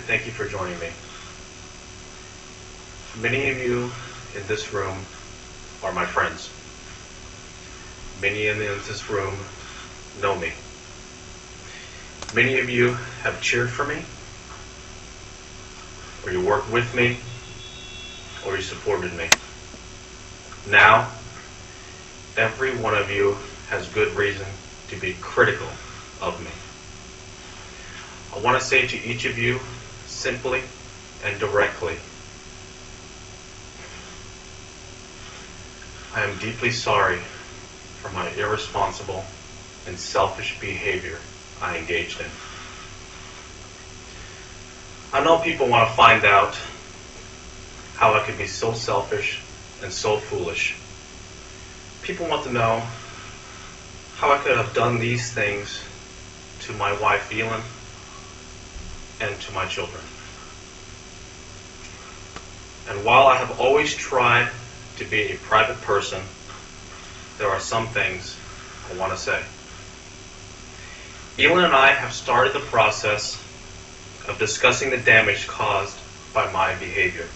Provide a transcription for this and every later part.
and thank you for joining me. Many of you in this room are my friends. Many in this room know me. Many of you have cheered for me, or you worked with me, or you supported me. Now, every one of you has good reason to be critical of me. I want to say to each of you, simply and directly, I am deeply sorry for my irresponsible and selfish behavior I engaged in. I know people want to find out how I could be so selfish and so foolish. People want to know how I could have done these things to my wife, Elin, and to my children. And while I have always tried to be a private person, there are some things I want to say. Elin and I have started the process of discussing the damage caused by my behavior.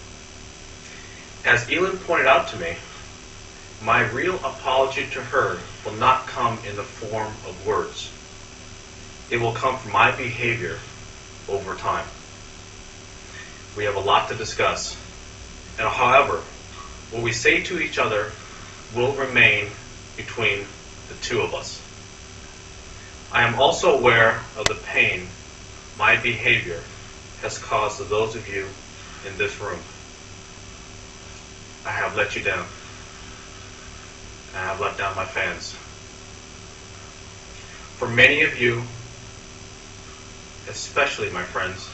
As Elin pointed out to me, my real apology to her will not come in the form of words. It will come from my behavior over time. We have a lot to discuss. And however, what we say to each other will remain between the two of us. I am also aware of the pain my behavior has caused to those of you in this room. I have let you down. I have let down my fans. For many of you, especially my friends,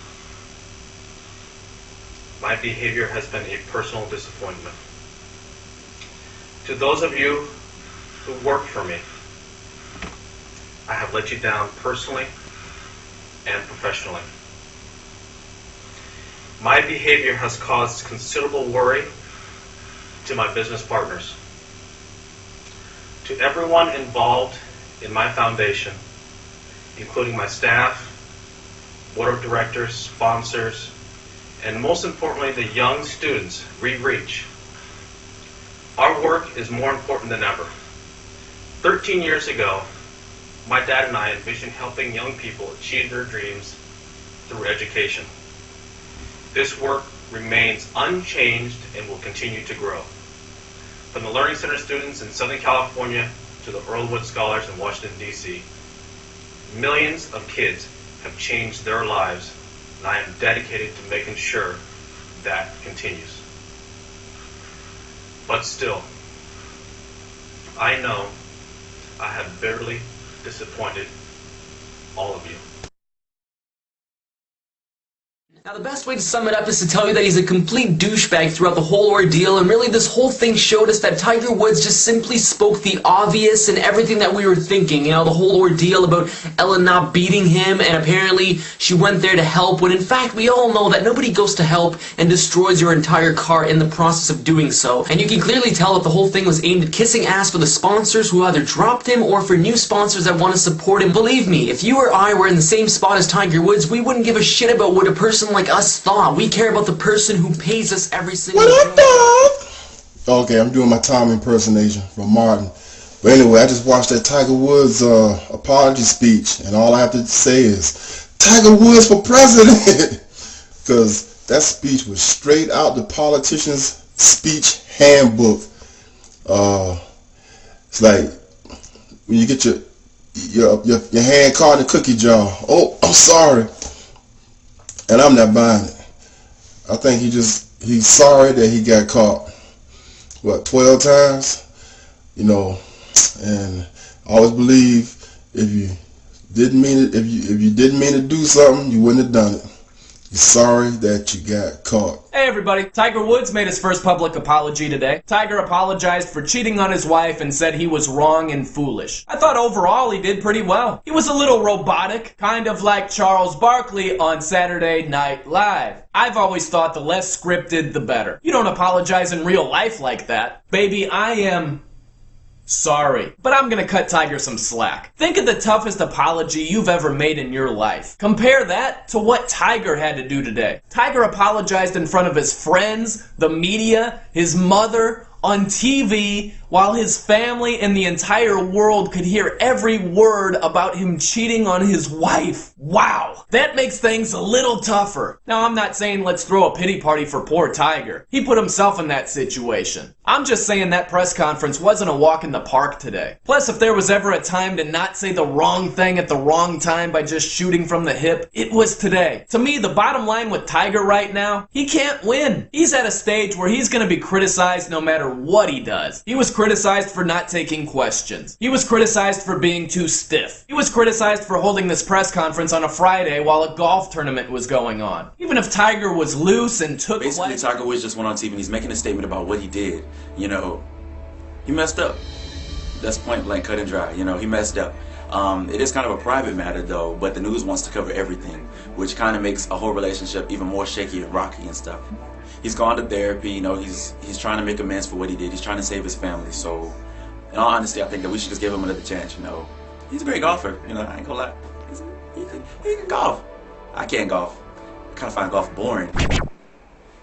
my behavior has been a personal disappointment. To those of you who work for me, I have let you down personally and professionally. My behavior has caused considerable worry to my business partners. To everyone involved in my foundation, including my staff, board of directors, sponsors, and most importantly, the young students we reach, our work is more important than ever. 13 years ago, my dad and I envisioned helping young people achieve their dreams through education. This work remains unchanged and will continue to grow. From the Learning Center students in Southern California to the Earlwood Scholars in Washington, D.C., millions of kids have changed their lives, and I am dedicated to making sure that continues. But still, I know I have bitterly disappointed all of you. Now, the best way to sum it up is to tell you that he's a complete douchebag throughout the whole ordeal, and really this whole thing showed us that Tiger Woods just simply spoke the obvious and everything that we were thinking. You know, the whole ordeal about Ella not beating him, and apparently she went there to help, when in fact we all know that nobody goes to help and destroys your entire car in the process of doing so. And you can clearly tell that the whole thing was aimed at kissing ass for the sponsors who either dropped him or for new sponsors that want to support him. Believe me, if you or I were in the same spot as Tiger Woods, we wouldn't give a shit about what a person like us thought. We care about the person who pays us every single day. What up, dog? Okay, I'm doing my Tom impersonation from Martin. But anyway, I just watched that Tiger Woods apology speech, and all I have to say is, Tiger Woods for president! Because that speech was straight out the politician's speech handbook. It's like when you get your hand caught in the cookie jar. Oh, I'm sorry. And I'm not buying it. I think he's sorry that he got caught, what, 12 times? You know, and I always believe if you didn't mean it, if you didn't mean to do something, you wouldn't have done it. You're sorry that you got caught. Hey everybody, Tiger Woods made his first public apology today. Tiger apologized for cheating on his wife and said he was wrong and foolish. I thought overall he did pretty well. He was a little robotic, kind of like Charles Barkley on Saturday Night Live. I've always thought the less scripted, the better. You don't apologize in real life like that. Baby, I am Sorry, but I'm gonna cut Tiger some slack. Think of the toughest apology you've ever made in your life. Compare that to what Tiger had to do today. Tiger apologized in front of his friends, the media, his mother, on TV, while his family and the entire world could hear every word about him cheating on his wife. Wow, that makes things a little tougher. Now, I'm not saying let's throw a pity party for poor Tiger. He put himself in that situation. I'm just saying that press conference wasn't a walk in the park today. Plus, if there was ever a time to not say the wrong thing at the wrong time by just shooting from the hip, it was today. To me, the bottom line with Tiger right now, he can't win. He's at a stage where he's gonna be criticized no matter what he does. He was criticized for not taking questions. He was criticized for being too stiff. He was criticized for holding this press conference on a Friday while a golf tournament was going on. Even if Tiger was loose and took Basically, Tiger Woods just went on TV and he's making a statement about what he did. You know, he messed up. That's point blank, cut and dry. You know, he messed up. It is kind of a private matter though, but the news wants to cover everything, which kind of makes a whole relationship even more shaky and rocky and stuff. He's gone to therapy, you know, he's trying to make amends for what he did. He's trying to save his family. So, in all honesty, I think that we should just give him another chance, you know. He's a great golfer, you know, I ain't gonna lie. He can golf. I can't golf. I kind of find golf boring.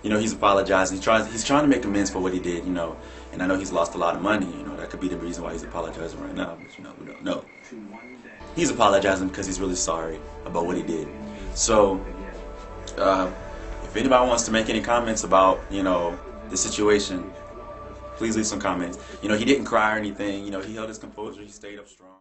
You know, he's apologizing. He's trying to make amends for what he did, you know. And I know he's lost a lot of money, you know. That could be the reason why he's apologizing right now, but, you know, we don't know. He's apologizing because he's really sorry about what he did. So, if anybody wants to make any comments about, you know, the situation, please leave some comments. You know, he didn't cry or anything. You know, he held his composure. He stayed up strong.